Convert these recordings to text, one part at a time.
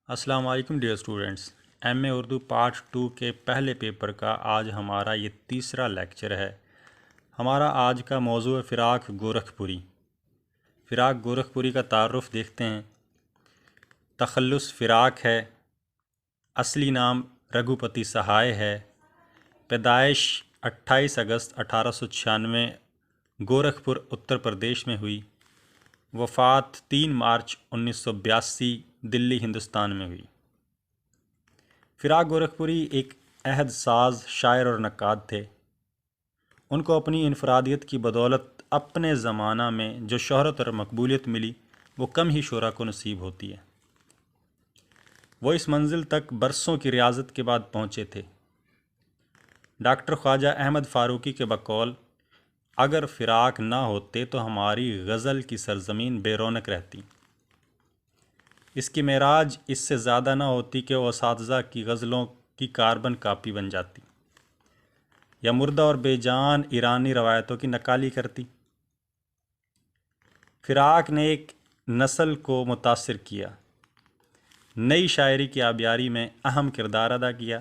السلام علیکم dear students, M اے Urdu part 2 کے پہلے پیپر کا آج ہمارا یہ تیسرا لیکچر ہے۔ ہمارا آج کا موضوع ہے فراق گورکھپوری۔ فراق گورکھپوری کا تعارف دیکھتے ہیں۔ تخلص فراق ہے، اصلی نام رگھوپتی سہائے ہے، پیدائش 28 اگست 1896 گورکھپور اتر پردیش میں ہوئی، وفات 3 مارچ 1982 دلی ہندوستان میں ہوئی۔ فراق گورکھپوری ایک عہد ساز شاعر اور نقاد تھے۔ ان کو اپنی انفرادیت کی بدولت اپنے زمانہ میں جو شہرت اور مقبولیت ملی وہ کم ہی شعراء کو نصیب ہوتی ہے۔ وہ اس منزل تک برسوں کی ریاضت کے بعد پہنچے تھے۔ ڈاکٹر خواجہ احمد فاروقی کے بقول اگر فراق نہ ہوتے تو ہماری غزل کی سرزمین بے رونق رہتی۔ اس کی معراج اس سے زیادہ نہ ہوتی کہ وہ اساتذہ کی غزلوں کی کاربن کاپی بن جاتی یا مردہ اور بے جان ایرانی روایتوں کی نقالی کرتی۔ فراق نے ایک نسل کو متاثر کیا، نئی شاعری کی آبیاری میں اہم کردار ادا کیا،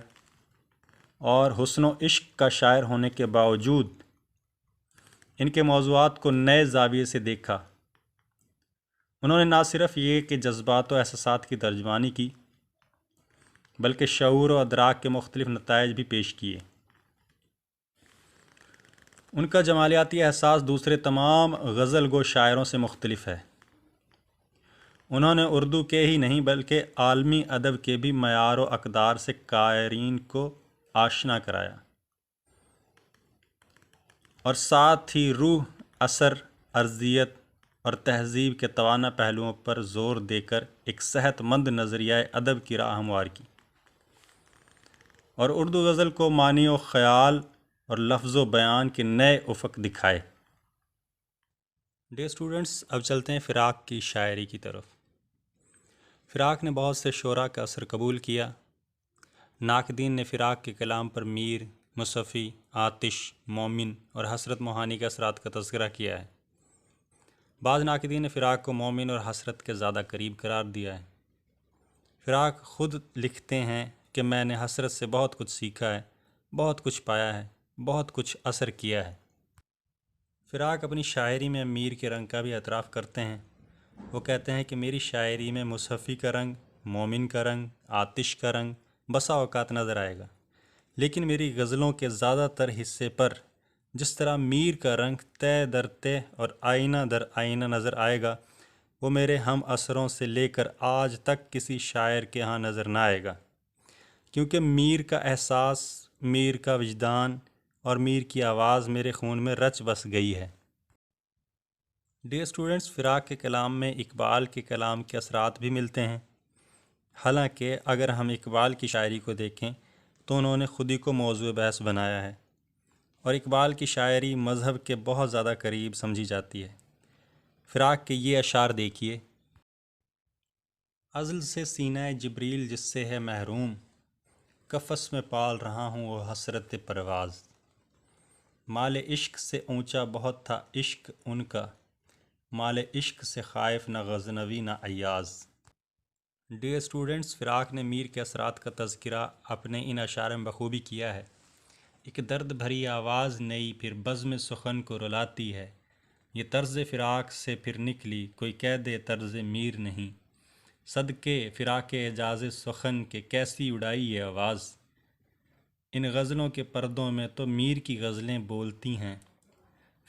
اور حسن و عشق کا شاعر ہونے کے باوجود ان کے موضوعات کو نئے زاویے سے دیکھا۔ انہوں نے نہ صرف یہ کہ جذبات و احساسات کی ترجمانی کی بلکہ شعور و ادراک کے مختلف نتائج بھی پیش کیے۔ ان کا جمالیاتی احساس دوسرے تمام غزل گو شاعروں سے مختلف ہے۔ انہوں نے اردو کے ہی نہیں بلکہ عالمی ادب کے بھی معیار و اقدار سے قارئین کو آشنا کرایا، اور ساتھ ہی روح، اثر، ارضیت اور تہذیب کے توانا پہلوؤں پر زور دے کر ایک صحت مند نظریہ ادب کی راہ ہموار کی، اور اردو غزل کو معنی و خیال اور لفظ و بیان کے نئے افق دکھائے۔ ڈیئر اسٹوڈنٹس، اب چلتے ہیں فراق کی شاعری کی طرف۔ فراق نے بہت سے شعراء کا اثر قبول کیا۔ ناقدین نے فراق کے کلام پر میر، مصفی، آتش، مومن اور حسرت موہانی کے اثرات کا تذکرہ کیا ہے۔ بعض ناقدین نے فراق کو مومن اور حسرت کے زیادہ قریب قرار دیا ہے۔ فراق خود لکھتے ہیں کہ میں نے حسرت سے بہت کچھ سیکھا ہے، بہت کچھ پایا ہے، بہت کچھ اثر کیا ہے۔ فراق اپنی شاعری میں میر کے رنگ کا بھی اعتراف کرتے ہیں۔ وہ کہتے ہیں کہ میری شاعری میں مصفی کا رنگ، مومن کا رنگ، آتش کا رنگ بسا اوقات نظر آئے گا، لیکن میری غزلوں کے زیادہ تر حصے پر جس طرح میر کا رنگ تہ در تہ اور آئینہ در آئینہ نظر آئے گا، وہ میرے ہم اثروں سے لے کر آج تک کسی شاعر کے ہاں نظر نہ آئے گا، کیونکہ میر کا احساس، میر کا وجدان اور میر کی آواز میرے خون میں رچ بس گئی ہے۔ ڈیئر اسٹوڈنٹس، فراق کے کلام میں اقبال کے کلام کے اثرات بھی ملتے ہیں۔ حالانکہ اگر ہم اقبال کی شاعری کو دیکھیں تو انہوں نے خود ہی کو موضوع بحث بنایا ہے، اور اقبال کی شاعری مذہب کے بہت زیادہ قریب سمجھی جاتی ہے۔ فراق کے یہ اشعار دیکھیے۔ ازل سے سینہ جبریل جس سے ہے محروم، قفس میں پال رہا ہوں وہ حسرت پرواز، مال عشق سے اونچا بہت تھا عشق ان کا، مال عشق سے خائف نہ غزنوی نہ ایاز۔ ڈیئر اسٹوڈنٹس، فراق نے میر کے اثرات کا تذکرہ اپنے ان اشعار میں بخوبی کیا ہے۔ ایک درد بھری آواز نئی پھر بزم سخن کو رلاتی ہے، یہ طرز فراق سے پھر نکلی کوئی قید طرز میر نہیں، صدقے فراق اعجاز سخن کے کیسی اڑائی یہ آواز، ان غزلوں کے پردوں میں تو میر کی غزلیں بولتی ہیں،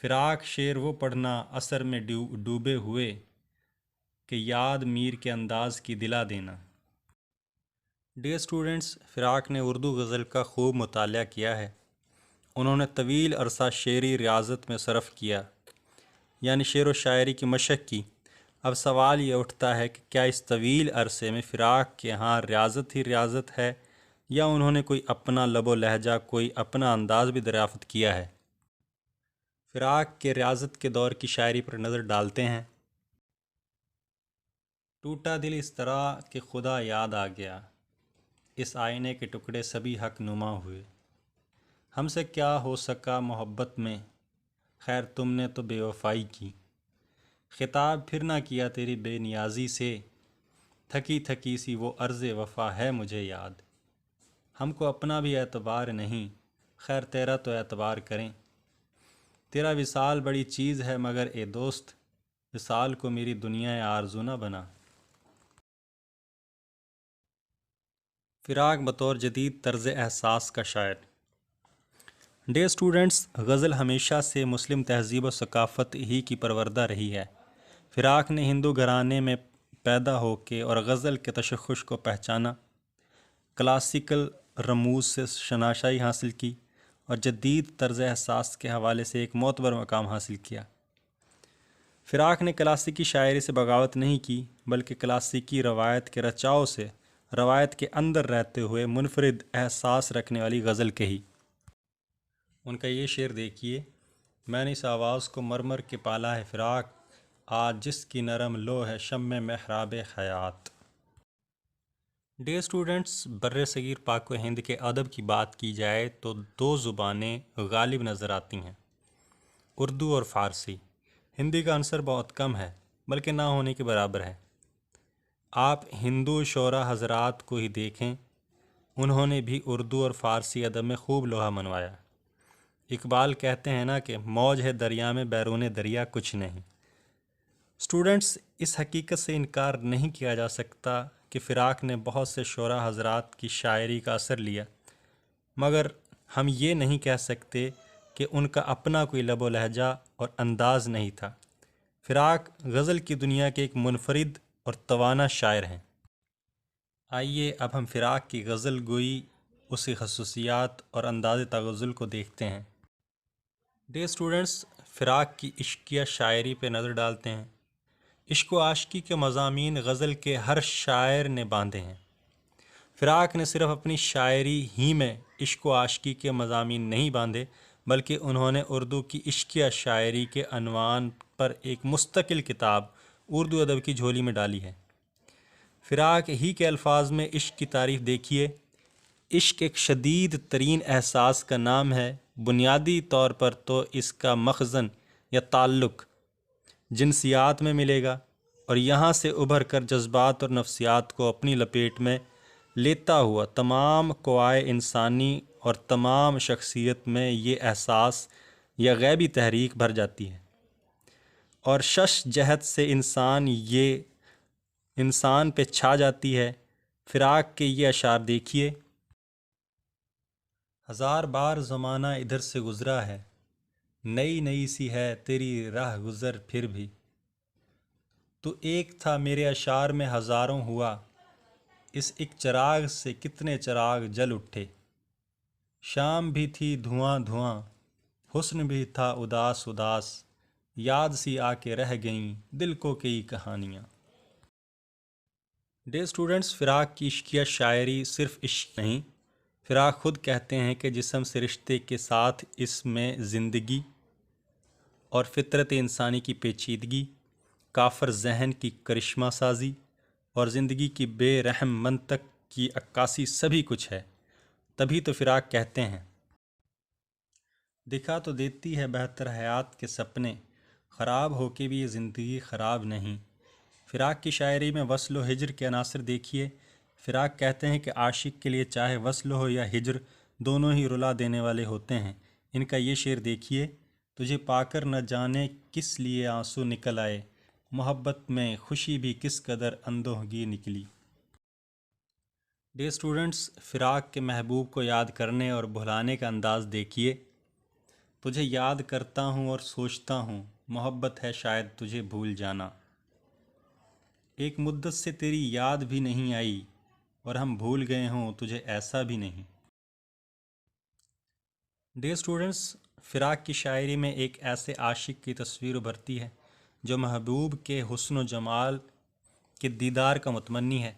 فراق شعر وہ پڑھنا اثر میں ڈوبے ہوئے کہ یاد میر کے انداز کی دلا دینا۔ ڈیئر اسٹوڈنٹس، فراق نے اردو غزل کا خوب مطالعہ کیا ہے۔ انہوں نے طویل عرصہ شعری ریاضت میں صرف کیا، یعنی شعر و شاعری کی مشق کی۔ اب سوال یہ اٹھتا ہے کہ کیا اس طویل عرصے میں فراق کے ہاں ریاضت ہی ریاضت ہے، یا انہوں نے کوئی اپنا لب و لہجہ، کوئی اپنا انداز بھی دریافت کیا ہے؟ فراق کے ریاضت کے دور کی شاعری پر نظر ڈالتے ہیں۔ ٹوٹا دل اس طرح کہ خدا یاد آ گیا، اس آئینے کے ٹکڑے سبھی حق نما ہوئے، ہم سے کیا ہو سکا محبت میں، خیر تم نے تو بے وفائی کی، خطاب پھر نہ کیا تیری بے نیازی سے، تھکی تھکی سی وہ عرض وفا ہے مجھے یاد۔ ہم کو اپنا بھی اعتبار نہیں، خیر تیرا تو اعتبار کریں۔ تیرا وصال بڑی چیز ہے مگر اے دوست، وصال کو میری دنیا آرزو نہ بنا۔ فراق بطور جدید طرز احساس کا شاعر۔ ڈے اسٹوڈنٹس، غزل ہمیشہ سے مسلم تہذیب و ثقافت ہی کی پروردہ رہی ہے۔ فراق نے ہندو گھرانے میں پیدا ہو کے اور غزل کے تشخص کو پہچانا، کلاسیکل رموز سے شناسائی حاصل کی اور جدید طرز احساس کے حوالے سے ایک معتبر مقام حاصل کیا۔ فراق نے کلاسیکی شاعری سے بغاوت نہیں کی، بلکہ کلاسیکی روایت کے رچاؤ سے روایت کے اندر رہتے ہوئے منفرد احساس رکھنے والی غزل کہی۔ ان کا یہ شعر دیکھیے: میں نے اس آواز کو مرمر کے پالا ہے فراق، آج جس کی نرم لو ہے شمع محراب حیات۔ ڈے اسٹوڈنٹس، بر صغیر پاک و ہند کے ادب کی بات کی جائے تو دو زبانیں غالب نظر آتی ہیں، اردو اور فارسی۔ ہندی کا عنصر بہت کم ہے، بلکہ نہ ہونے کے برابر ہے۔ آپ ہندو شعراء حضرات کو ہی دیکھیں، انہوں نے بھی اردو اور فارسی ادب میں خوب لوہا منوایا۔ اقبال کہتے ہیں نا کہ موج ہے دریا میں بیرون دریا کچھ نہیں۔ اسٹوڈنٹس، اس حقیقت سے انکار نہیں کیا جا سکتا کہ فراق نے بہت سے شعراء حضرات کی شاعری کا اثر لیا، مگر ہم یہ نہیں کہہ سکتے کہ ان کا اپنا کوئی لب و لہجہ اور انداز نہیں تھا۔ فراق غزل کی دنیا کے ایک منفرد اور توانا شاعر ہیں۔ آئیے اب ہم فراق کی غزل گوئی، اس کی خصوصیات اور انداز تغزل کو دیکھتے ہیں۔ ڈے اسٹوڈنٹس، فراق کی عشقیہ شاعری پہ نظر ڈالتے ہیں۔ عشق و عاشقی کے مضامین غزل کے ہر شاعر نے باندھے ہیں۔ فراق نے صرف اپنی شاعری ہی میں عشق و عاشقی کے مضامین نہیں باندھے، بلکہ انہوں نے اردو کی عشقیہ شاعری کے عنوان پر ایک مستقل کتاب اردو ادب کی جھولی میں ڈالی ہے۔ فراق ہی کے الفاظ میں عشق کی تعریف دیکھیے: عشق ایک شدید ترین احساس کا نام ہے، بنیادی طور پر تو اس کا مخزن یا تعلق جنسیات میں ملے گا، اور یہاں سے ابھر کر جذبات اور نفسیات کو اپنی لپیٹ میں لیتا ہوا تمام قوائے انسانی اور تمام شخصیت میں یہ احساس یا غیبی تحریک بھر جاتی ہے، اور شش جہت سے انسان پہ چھا جاتی ہے۔ فراق کے یہ اشعار دیکھیے: ہزار بار زمانہ ادھر سے گزرا ہے، نئی نئی سی ہے تیری راہ گزر پھر بھی، تو ایک تھا میرے اشعار میں ہزاروں ہوا، اس ایک چراغ سے کتنے چراغ جل اٹھے، شام بھی تھی دھواں دھواں، حسن بھی تھا اداس اداس، یاد سی آ کے رہ گئیں دل کو کئی کہانیاں۔ ڈے اسٹوڈنٹس، فراق کی عشقیہ شاعری صرف عشق نہیں، فراق خود کہتے ہیں کہ جسم سے رشتے کے ساتھ اس میں زندگی اور فطرت انسانی کی پیچیدگی، کافر ذہن کی کرشمہ سازی اور زندگی کی بے رحم منطق کی عکاسی سبھی کچھ ہے۔ تبھی تو فراق کہتے ہیں: دکھا تو دیتی ہے بہتر حیات کے سپنے، خراب ہو کے بھی یہ زندگی خراب نہیں۔ فراق کی شاعری میں وصل و ہجر کے عناصر دیکھیے۔ فراق کہتے ہیں کہ عاشق کے لیے چاہے وصل ہو یا ہجر، دونوں ہی رلا دینے والے ہوتے ہیں۔ ان کا یہ شعر دیکھیے: تجھے پا کر نہ جانے کس لیے آنسو نکل آئے، محبت میں خوشی بھی کس قدر اندوہگی نکلی۔ ڈے اسٹوڈنٹس، فراق کے محبوب کو یاد کرنے اور بھلانے کا انداز دیکھیے: تجھے یاد کرتا ہوں اور سوچتا ہوں، محبت ہے شاید تجھے بھول جانا، ایک مدت سے تیری یاد بھی نہیں آئی، اور ہم بھول گئے ہوں تجھے ایسا بھی نہیں۔ ڈے اسٹوڈنٹس، فراق کی شاعری میں ایک ایسے عاشق کی تصویر ابھرتی ہے جو محبوب کے حسن و جمال کے دیدار کا متمنی ہے۔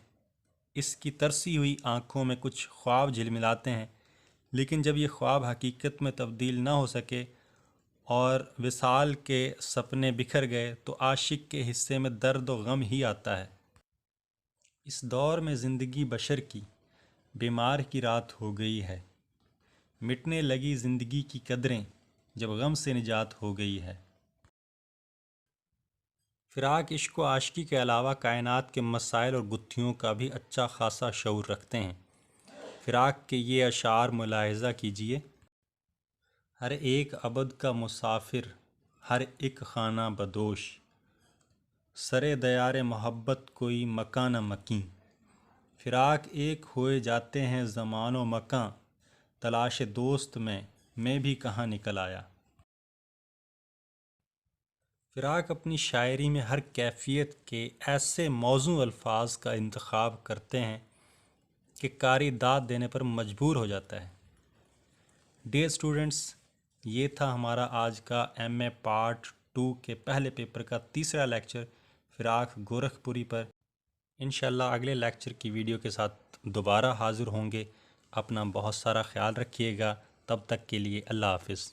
اس کی ترسی ہوئی آنکھوں میں کچھ خواب جھلملاتے ہیں، لیکن جب یہ خواب حقیقت میں تبدیل نہ ہو سکے اور وصال کے سپنے بکھر گئے تو عاشق کے حصے میں درد و غم ہی آتا ہے۔ اس دور میں زندگی بشر کی بیمار کی رات ہو گئی ہے، مٹنے لگی زندگی کی قدریں جب غم سے نجات ہو گئی ہے۔ فراق عشق و عاشقی کے علاوہ کائنات کے مسائل اور گتھیوں کا بھی اچھا خاصا شعور رکھتے ہیں۔ فراق کے یہ اشعار ملاحظہ کیجیے: ہر ایک ابد کا مسافر، ہر ایک خانہ بدوش، سرے دیار محبت کوئی مکان نہ مکیں، فراق ایک ہوئے جاتے ہیں زمان و مکاں، تلاش دوست میں بھی کہاں نکل آیا۔ فراق اپنی شاعری میں ہر کیفیت کے ایسے موزوں الفاظ کا انتخاب کرتے ہیں کہ قاری داد دینے پر مجبور ہو جاتا ہے۔ ڈیئر اسٹوڈنٹس، یہ تھا ہمارا آج کا MA پارٹ 2 کے پہلے پیپر کا تیسرا لیکچر فراق گورکھپوری پر۔ انشاءاللہ اگلے لیکچر کی ویڈیو کے ساتھ دوبارہ حاضر ہوں گے۔ اپنا بہت سارا خیال رکھیے گا۔ تب تک کے لیے اللہ حافظ۔